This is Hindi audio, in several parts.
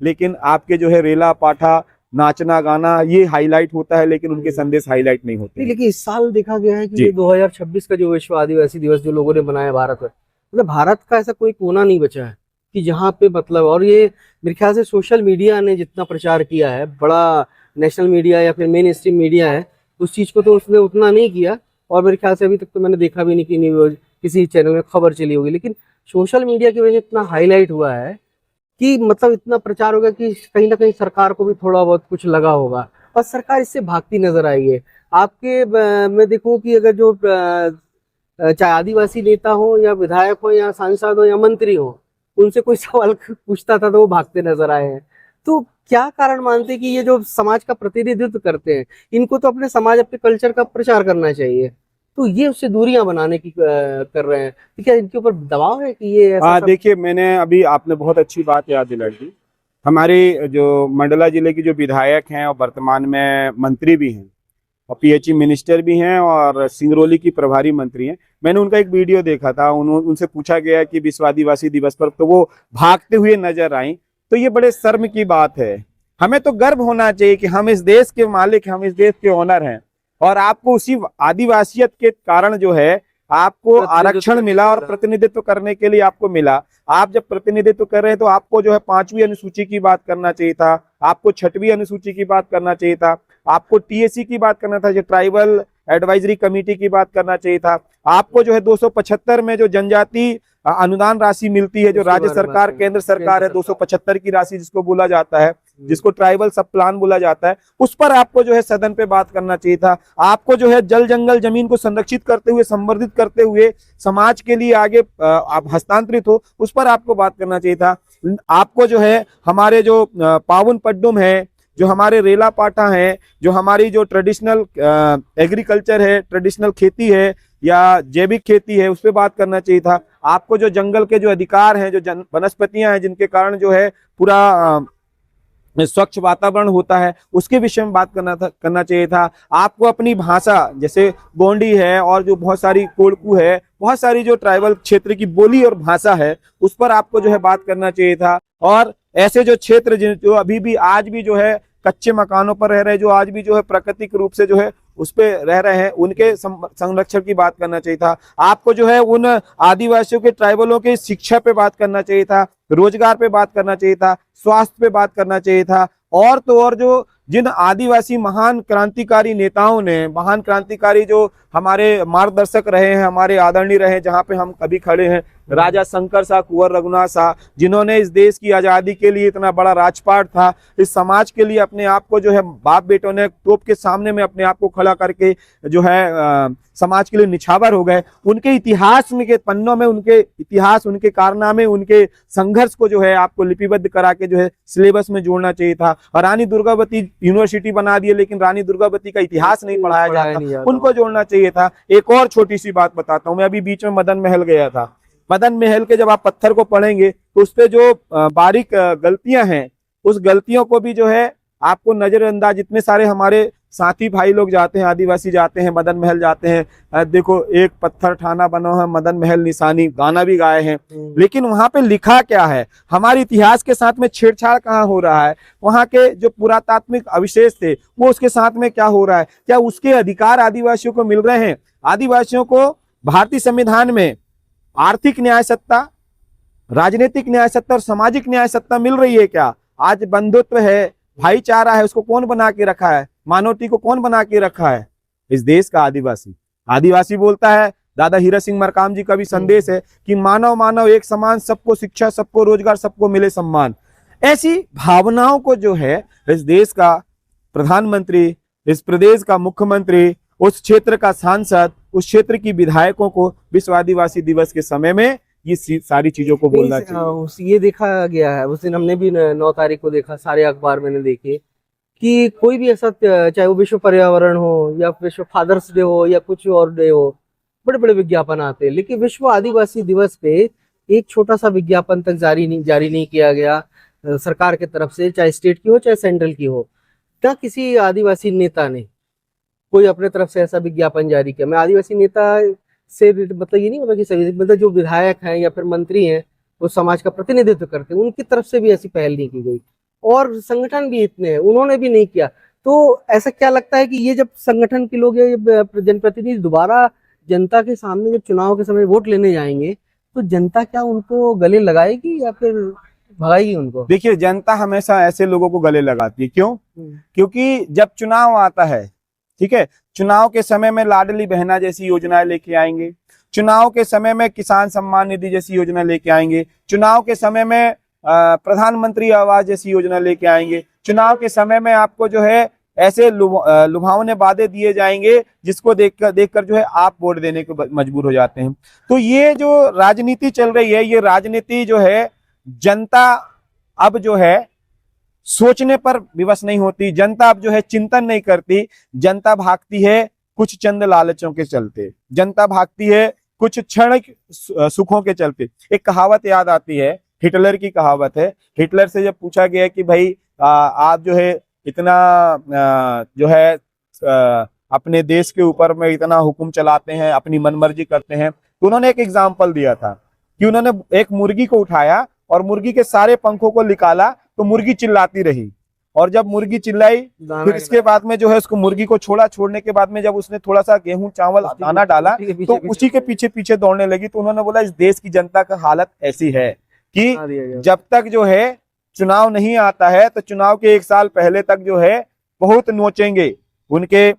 लेकिन आपके जो है रेला पाठा, नाचना गाना ये हाईलाइट होता है, लेकिन उनके संदेश हाईलाइट नहीं होते नहीं, हैं। लेकिन इस साल देखा गया है कि जी। ये 2026 का जो विश्व आदिवासी दिवस जो लोगों ने बनाया भारत में, मतलब भारत का ऐसा कोई कोना नहीं बचा है कि जहाँ पे मतलब, और ये मेरे ख्याल से सोशल मीडिया ने जितना प्रचार किया है, बड़ा नेशनल मीडिया या फिर मेन स्ट्रीम मीडिया है, उस चीज को तो उसने उतना नहीं किया। और मेरे ख्याल से अभी तक तो मैंने देखा भी नहीं कि न्यूज किसी चैनल में खबर चली होगी, लेकिन सोशल मीडिया की वजह से इतना हाईलाइट हुआ है कि मतलब इतना प्रचार होगा कि कहीं ना कहीं सरकार को भी थोड़ा बहुत कुछ लगा होगा, और सरकार इससे भागती नजर आई है। आपके मैं देखूं कि अगर जो चाहे आदिवासी नेता हो या विधायक हो या सांसद हो या मंत्री हो, उनसे कोई सवाल पूछता था तो वो भागते नजर आए हैं। तो क्या कारण मानते हैं कि ये जो समाज का प्रतिनिधित्व करते हैं, इनको तो अपने समाज, अपने कल्चर का प्रचार करना चाहिए, तो ये उससे दूरियां बनाने की कर रहे हैं? तो क्या इनके ऊपर दबाव है कि ये ऐसा हाँ सब? देखिए, मैंने अभी आपने बहुत अच्छी बात याद दिलाई दी। हमारे जो मंडला जिले की जो विधायक हैं और वर्तमान में मंत्री भी हैं और पीएचई मिनिस्टर भी हैं और सिंगरौली की प्रभारी मंत्री हैं, मैंने उनका एक वीडियो देखा था। उनसे पूछा गया कि विश्व आदिवासी दिवस पर, तो वो भागते हुए नजर आई। तो ये बड़े शर्म की बात है। हमें तो गर्व होना चाहिए कि हम इस देश के मालिक, हम इस देश के ओनर हैं, और आपको उसी आदिवासियत के कारण जो है आपको आरक्षण मिला और प्रतिनिधित्व करने के लिए आपको मिला। आप जब प्रतिनिधित्व कर रहे हैं तो आपको जो है 5वीं अनुसूची की बात करना चाहिए था, आपको 6वीं अनुसूची की बात करना चाहिए था, आपको टीएसी की बात करना था, जो ट्राइबल एडवाइजरी कमेटी की बात करना चाहिए था। आपको जो है 275 में जो जनजाति अनुदान राशि मिलती है, जो राज्य सरकार केंद्र सरकार है, 275 की राशि जिसको बोला जाता है, जिसको ट्राइबल सब प्लान बोला जाता है, उस पर आपको जो है सदन पे बात करना चाहिए था। आपको जो है जल जंगल जमीन को संरक्षित करते हुए, संवर्धित करते हुए समाज के लिए आगे आप हस्तांतरित हो, उस पर आपको बात करना चाहिए था। आपको जो है हमारे जो पावन पड्डुम है, जो हमारे रेला पाठा है, जो हमारी जो ट्रेडिशनल एग्रीकल्चर है, ट्रेडिशनल खेती है या जैविक खेती है, उस पर बात करना चाहिए था। आपको जो जंगल के जो अधिकार हैं, जो वनस्पतियां हैं, जिनके कारण जो है पूरा स्वच्छ वातावरण होता है, उसके विषय में बात करना चाहिए था। आपको अपनी भाषा, जैसे गोंडी है और जो बहुत सारी कोड़कू है, बहुत सारी जो ट्राइबल क्षेत्र की बोली और भाषा है, उस पर आपको जो है बात करना चाहिए था। और ऐसे जो क्षेत्र जो अभी भी आज भी जो है कच्चे मकानों पर रह रहे, जो आज भी जो है प्राकृतिक रूप से जो है उस पे रह रहे हैं, उनके संरक्षण की बात करना चाहिए था। आपको जो है उन आदिवासियों के, ट्राइबलों के शिक्षा पे बात करना चाहिए था, रोजगार पे बात करना चाहिए था, स्वास्थ्य पे बात करना चाहिए था। और तो और जो जिन आदिवासी महान क्रांतिकारी नेताओं ने, महान क्रांतिकारी जो हमारे मार्गदर्शक रहे हैं, हमारे आदरणीय रहे, जहाँ पे हम कभी खड़े हैं, राजा शंकर शाह, कुंवर रघुनाथ शाह, जिन्होंने इस देश की आजादी के लिए इतना बड़ा राजपाट था, इस समाज के लिए अपने आप को जो है बाप बेटों ने तोप के सामने में अपने आप को खड़ा करके जो है समाज के लिए निछावर हो गए। उनके इतिहास में के पन्नों में उनके इतिहास, उनके कारनामे, उनके संघर्ष को जो है आपको लिपिबद्ध करा के जो है सिलेबस में जोड़ना चाहिए था। और रानी दुर्गावती यूनिवर्सिटी बना दिए, लेकिन रानी दुर्गावती का इतिहास नहीं पढ़ाया जाता, उनको जोड़ना चाहिए था। एक और छोटी सी बात बताता हूँ, मैं अभी बीच में मदन महल गया था। मदन महल के जब आप पत्थर को पढ़ेंगे तो उस पे जो बारीक गलतियां हैं, उस गलतियों को भी जो है आपको नजरअंदाज, इतने सारे हमारे साथी भाई लोग जाते हैं, आदिवासी जाते हैं, मदन महल जाते हैं, देखो एक पत्थर ठाना बना है, मदन महल निशानी, गाना भी गाए हैं, लेकिन वहां पे लिखा क्या है, हमारे इतिहास के साथ में छेड़छाड़ कहाँ हो रहा है, वहां के जो पुरातात्विक अवशेष थे वो उसके साथ में क्या हो रहा है, क्या उसके अधिकार आदिवासियों को मिल रहे हैं? आदिवासियों को भारतीय संविधान में आर्थिक न्याय सत्ता, राजनीतिक न्याय सत्ता और सामाजिक न्याय सत्ता मिल रही है क्या? आज बंधुत्व है, भाईचारा है, उसको कौन बना के रखा है? मानवती को कौन बना के रखा है? इस देश का आदिवासी। आदिवासी बोलता है, दादा हीरा सिंह मरकाम जी का भी संदेश है कि मानव मानव एक समान, सबको शिक्षा, सबको रोजगार, सबको मिले सम्मान। ऐसी भावनाओं को जो है इस देश का प्रधानमंत्री, इस प्रदेश का मुख्यमंत्री, उस क्षेत्र का सांसद, उस क्षेत्र की विधायकों को विश्व आदिवासी दिवस के समय में ये सारी चीजों को बोलना चाहिए। ये देखा गया है, उस दिन हमने भी 9 तारीख को देखा, सारे अखबार मैंने देखे कि कोई भी ऐसा, चाहे वो विश्व पर्यावरण हो या विश्व फादर्स डे हो या कुछ और डे हो, बड़े बड़े विज्ञापन आते हैं, लेकिन विश्व आदिवासी दिवस पे एक छोटा सा विज्ञापन तक जारी नहीं किया गया सरकार की तरफ से, चाहे स्टेट की हो चाहे सेंट्रल की हो। क्या किसी आदिवासी नेता ने कोई अपने तरफ से ऐसा विज्ञापन जारी किया? मैं आदिवासी नेता से मतलब ये नहीं होता कि सभी, मतलब जो विधायक हैं या फिर मंत्री हैं, वो समाज का प्रतिनिधित्व करते हैं, उनकी तरफ से भी ऐसी पहल नहीं की गई। और संगठन भी इतने हैं, उन्होंने भी नहीं किया। तो ऐसा क्या लगता है कि ये जब संगठन के लोग, ये जनप्रतिनिधि दोबारा जनता के सामने जब चुनाव के समय वोट लेने जाएंगे, तो जनता क्या उनको गले लगाएगी या फिर भगाएगी उनको? देखिए, जनता हमेशा ऐसे लोगों को गले लगाती है। क्यों? क्योंकि जब चुनाव आता है, ठीक है, चुनाव के समय में लाडली बहना जैसी योजनाएं लेके आएंगे, चुनाव के समय में किसान सम्मान निधि जैसी योजना लेके आएंगे, चुनाव के समय में प्रधानमंत्री आवास जैसी योजना लेके आएंगे, चुनाव के समय में आपको जो है ऐसे लुभावने वादे दिए जाएंगे जिसको देखकर जो है आप वोट देने को मजबूर हो जाते हैं। तो ये जो राजनीति चल रही है, ये राजनीति जो है, जनता अब जो है सोचने पर विवश नहीं होती, जनता अब जो है चिंतन नहीं करती, जनता भागती है कुछ चंद लालचों के चलते, जनता भागती है कुछ क्षणिक सुखों के चलते। एक कहावत याद आती है, हिटलर की कहावत है। हिटलर से जब पूछा गया कि भाई आप जो है इतना जो है अपने देश के ऊपर में इतना हुक्म चलाते हैं, अपनी मनमर्जी करते हैं, तो उन्होंने एक एग्जाम्पल दिया था कि उन्होंने एक मुर्गी को उठाया और मुर्गी के सारे पंखों को निकाला तो मुर्गी चिल्लाती रही, और जब मुर्गी चिल्लाई फिर इसके बाद में जो है उसको मुर्गी को छोड़ा, छोड़ने के बाद में जब उसने थोड़ा सा गेहूं चावल दाना डाला तो उसी के पीछे पीछे दौड़ने लगी। तो उन्होंने बोला इस देश की जनता का हालत ऐसी है कि जब तक जो है चुनाव नहीं आता है तो चुनाव के 1 साल पहले तक जो है बहुत नोचेंगे, उनके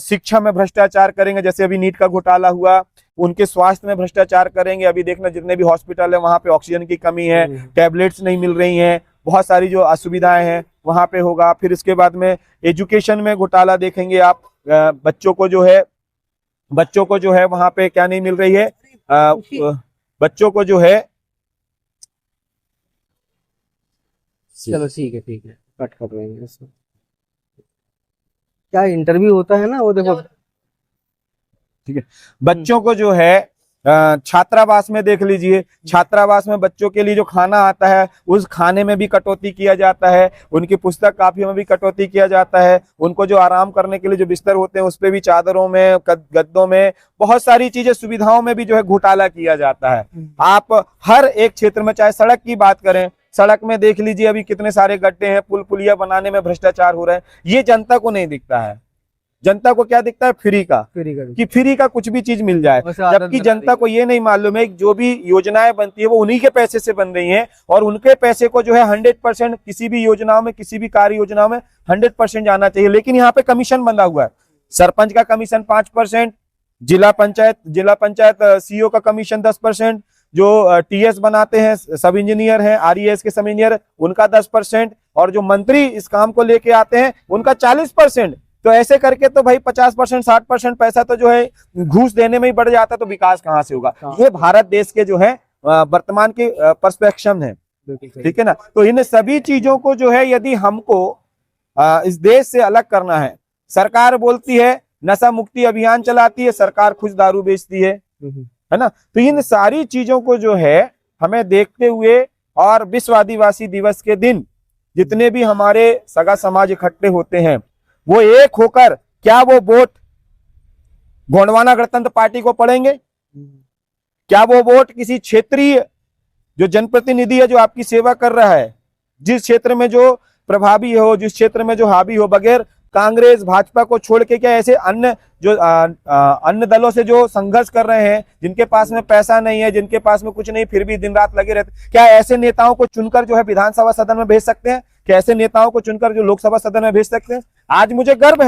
शिक्षा में भ्रष्टाचार करेंगे, जैसे अभी नीट का घोटाला हुआ, उनके स्वास्थ्य में भ्रष्टाचार करेंगे। अभी देखना जितने भी हॉस्पिटल है वहां पे ऑक्सीजन की कमी है, टैबलेट्स नहीं मिल रही हैं, बहुत सारी जो असुविधाएं हैं वहां पे होगा। फिर इसके बाद में एजुकेशन में घोटाला देखेंगे आप, बच्चों को जो है वहां पे क्या नहीं मिल रही है, बच्चों को जो है, चलो ठीक है कट कर रहे हैं इसमें। क्या इंटरव्यू होता है ना, वो देखो, ठीक है, बच्चों को जो है छात्रावास में देख लीजिए, छात्रावास में बच्चों के लिए जो खाना आता है उस खाने में भी कटौती किया जाता है, उनकी पुस्तक कापियों में भी कटौती किया जाता है, उनको जो आराम करने के लिए जो बिस्तर होते हैं उस पे भी, चादरों में, गद्दों में, बहुत सारी चीजें, सुविधाओं में भी जो है घोटाला किया जाता है। आप हर एक क्षेत्र में, चाहे सड़क की बात करें, सड़क में देख लीजिए अभी कितने सारे गड्ढे हैं, पुल पुलिया बनाने में भ्रष्टाचार हो रहा है। ये जनता को नहीं दिखता है, जनता को क्या दिखता है, फ्री का कि फ्री का कुछ भी चीज मिल जाए, जबकि जनता को ये नहीं मालूम है जो भी योजनाएं बनती है वो उन्हीं के पैसे से बन रही हैं, और उनके पैसे को जो है 100% किसी भी योजनाओं में, किसी भी कार्य योजनाओं में 100% जाना चाहिए। लेकिन यहाँ पे कमीशन बंधा हुआ है, सरपंच का कमीशन 5%, जिला पंचायत सीईओ का कमीशन 10%, जो टीएस बनाते हैं, सब इंजीनियर हैं, आरईएस के सब इंजीनियर, उनका 10%, और जो मंत्री इस काम को लेके आते हैं उनका 40%। तो ऐसे करके तो भाई 50%, 60% पैसा तो जो है घूस देने में ही बढ़ जाता है, तो विकास कहाँ से होगा? ये भारत देश के जो है वर्तमान के पर्सपेक्शन है, ठीक है ना। तो इन सभी चीजों को जो है यदि हमको इस देश से अलग करना है, सरकार बोलती है नशा मुक्ति अभियान चलाती है, सरकार खुद दारू बेचती है ना। तो इन सारी चीजों को जो है हमें देखते हुए, और विश्व आदिवासी दिवस के दिन जितने भी हमारे सगा समाज इकट्ठे होते हैं वो एक होकर क्या वो वोट गोंडवाना गणतंत्र पार्टी को पड़ेंगे? क्या वो वोट किसी क्षेत्रीय जो जनप्रतिनिधि है जो आपकी सेवा कर रहा है, जिस क्षेत्र में जो प्रभावी हो, जिस क्षेत्र में जो हावी हो, बगैर कांग्रेस भाजपा को छोड़ के, क्या ऐसे अन्य दलों से जो संघर्ष कर रहे हैं, जिनके पास में पैसा नहीं है, जिनके पास में कुछ नहीं, फिर भी दिन रात लगे रहते, क्या ऐसे नेताओं को चुनकर जो है विधानसभा सदन में भेज सकते हैं? क्या ऐसे नेताओं को चुनकर जो लोकसभा सदन में भेज सकते हैं? आज मुझे गर्व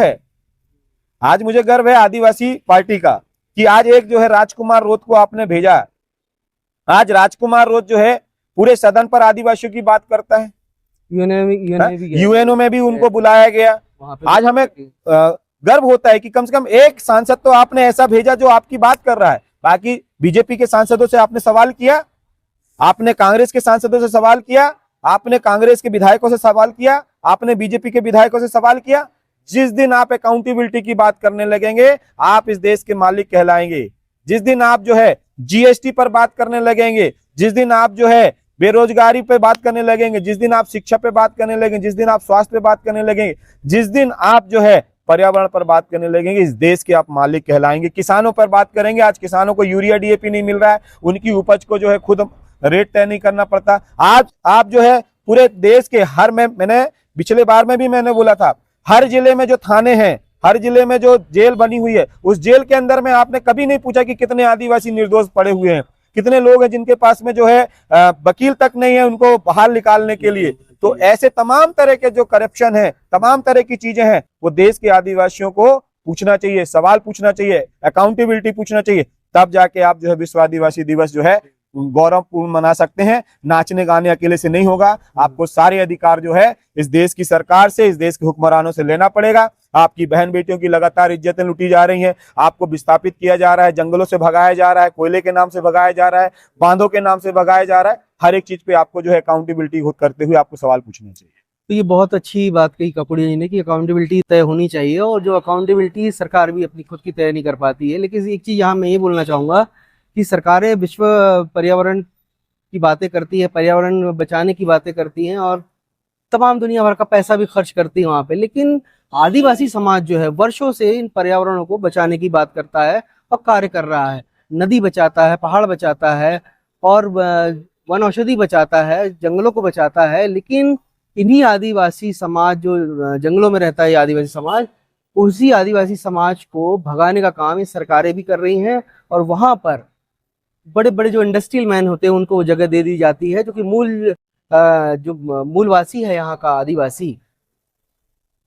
है आदिवासी पार्टी का कि आज एक जो है राजकुमार रोत को आपने भेजा। आज राजकुमार रोत जो है पूरे सदन पर आदिवासियों की बात करता है, यूएनओ में भी उनको बुलाया गया। आज हमें गर्व होता है कि कम से कम एक सांसद तो आपने ऐसा भेजा जो आपकी बात कर रहा है। बाकी बीजेपी के सांसदों से आपने सवाल किया, आपने कांग्रेस के सांसदों से सवाल किया, आपने कांग्रेस के विधायकों से सवाल किया, आपने बीजेपी के विधायकों से सवाल किया। जिस दिन आप अकाउंटेबिलिटी की बात करने लगेंगे आप इस देश के मालिक कहलाएंगे। जिस दिन आप जो है जीएसटी पर बात करने लगेंगे, जिस दिन आप जो है बेरोजगारी पे बात करने लगेंगे, जिस दिन आप शिक्षा पे बात करने लगेंगे, जिस दिन आप स्वास्थ्य पे बात करने लगेंगे, जिस दिन आप जो है पर्यावरण पर बात करने लगेंगे, इस देश के आप मालिक कहलाएंगे। किसानों पर बात करेंगे, आज किसानों को यूरिया डीएपी नहीं मिल रहा है, उनकी उपज को जो है खुद रेट तय नहीं करना पड़ता। आज आप जो है पूरे देश के हर मैंने पिछले बार में भी मैंने बोला था, हर जिले में जो थाने हैं, हर जिले में जो जेल बनी हुई है, उस जेल के अंदर में आपने कभी नहीं पूछा कि कितने आदिवासी निर्दोष पड़े हुए हैं, कितने लोग हैं जिनके पास में जो है वकील तक नहीं है उनको बाहर निकालने के लिए। तो ऐसे तमाम तरह के जो करप्शन है, तमाम तरह की चीजें हैं, वो देश के आदिवासियों को पूछना चाहिए, सवाल पूछना चाहिए, अकाउंटेबिलिटी पूछना चाहिए, तब जाके आप जो है विश्व आदिवासी दिवस जो है गौरवपूर्ण मना सकते हैं। नाचने गाने अकेले से नहीं होगा, आपको सारे अधिकार जो है इस देश की सरकार से, इस देश के हुक्मरानों से लेना पड़ेगा। आपकी बहन बेटियों की लगातार इज्जतें लूटी जा रही हैं, आपको विस्थापित किया जा रहा है, जंगलों से भगाया जा रहा है, कोयले के नाम से भगाया जा रहा है, बांधों के नाम से भगाया जा रहा है। हर एक चीज पे आपको जो है अकाउंटेबिलिटी करते हुए आपको सवाल पूछना चाहिए। तो ये बहुत अच्छी बात कही कपूड़िया जी ने कि अकाउंटेबिलिटी तय होनी चाहिए, और जो अकाउंटेबिलिटी सरकार भी अपनी खुद की तय नहीं कर पाती है। लेकिन एक चीज़ यहाँ मैं ये बोलना चाहूँगा कि सरकारें विश्व पर्यावरण की बातें करती है, पर्यावरण बचाने की बातें करती हैं, और तमाम दुनिया भर का पैसा भी खर्च करती है वहाँ पे, लेकिन आदिवासी समाज जो है वर्षों से इन पर्यावरणों को बचाने की बात करता है और कार्य कर रहा है। नदी बचाता है, पहाड़ बचाता है, और वन औषधि बचाता है, जंगलों को बचाता है। लेकिन इन्हीं आदिवासी समाज जो जंगलों में रहता है, ये आदिवासी समाज, उसी आदिवासी समाज को भगाने का काम ये सरकारें भी कर रही हैं, और वहाँ पर बड़े बड़े जो इंडस्ट्रियल मैन होते हैं उनको जगह दे दी जाती है, जो कि जो मूलवासी है यहाँ का आदिवासी,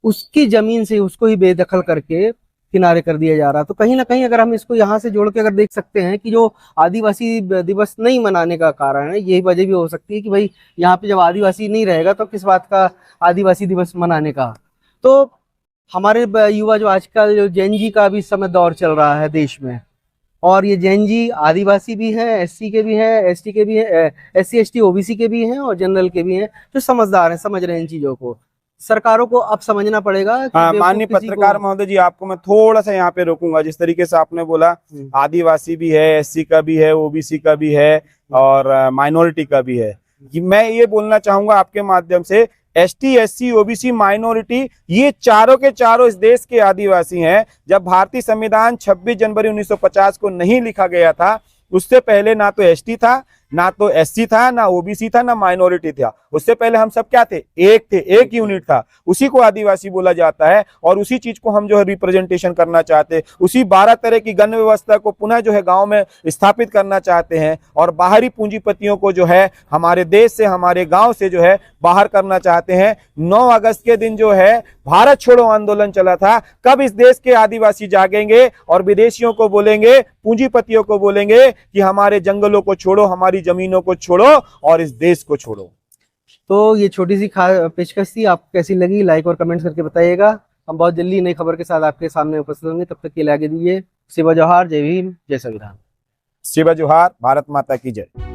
उसकी जमीन से उसको ही बेदखल करके किनारे कर दिया जा रहा है। तो कहीं ना कहीं अगर हम इसको यहाँ से जोड़ के अगर देख सकते हैं कि जो आदिवासी दिवस नहीं मनाने का कारण है, यही वजह भी हो सकती है कि भाई यहाँ पे जब आदिवासी नहीं रहेगा तो किस बात का आदिवासी दिवस मनाने का। तो हमारे युवा जो आजकल जो जेन जी का भी इस समय दौर चल रहा है देश में, और ये जेन जी आदिवासी भी हैं, एससी के भी हैं, एसटी के भी हैं, एससी एसटी ओबीसी के भी हैं, और जनरल के भी हैं, जो समझदार हैं, समझ रहे हैं इन चीजों को। सरकारों को अब समझना पड़ेगा कि माननीय पत्रकार महोदय जी, आपको मैं थोड़ा सा यहाँ पे रोकूंगा। जिस तरीके से आपने बोला आदिवासी भी है, एससी का भी है, ओबीसी का भी है, और माइनॉरिटी का भी है, मैं ये बोलना चाहूंगा आपके माध्यम से, एसटी, एससी, ओबीसी, माइनॉरिटी, ये चारों के चारों इस देश के आदिवासी हैं। जब भारतीय संविधान 26 जनवरी 1950 को नहीं लिखा गया था, उससे पहले ना तो एसटी था, ना तो एससी था, ना ओबीसी था, ना माइनॉरिटी था। उससे पहले हम सब क्या थे? एक थे, एक यूनिट था, उसी को आदिवासी बोला जाता है, और उसी चीज को हम जो है रिप्रेजेंटेशन करना चाहते हैं। उसी 12 तरह की गण व्यवस्था को पुनः जो है गांव में स्थापित करना चाहते हैं, और बाहरी पूंजीपतियों को जो है हमारे देश से, हमारे गांव से जो है बाहर करना चाहते हैं। 9 अगस्त के दिन जो है भारत छोड़ो आंदोलन चला था। कब इस देश के आदिवासी जागेंगे और विदेशियों को बोलेंगे, पूंजीपतियों को बोलेंगे कि हमारे जंगलों को छोड़ो, हमारी जमीनों को छोड़ो और इस देश को छोड़ो। तो ये छोटी सी पेशकश थी, आपको कैसी लगी लाइक और कमेंट्स करके बताइएगा। हम बहुत जल्दी नई खबर के साथ आपके सामने उपस्थित होंगे, तब तक के लिए आगे दीजिए सेवा जोहार, जय भीम, जय संविधान। सेवा जोहार, भारत माता की जय।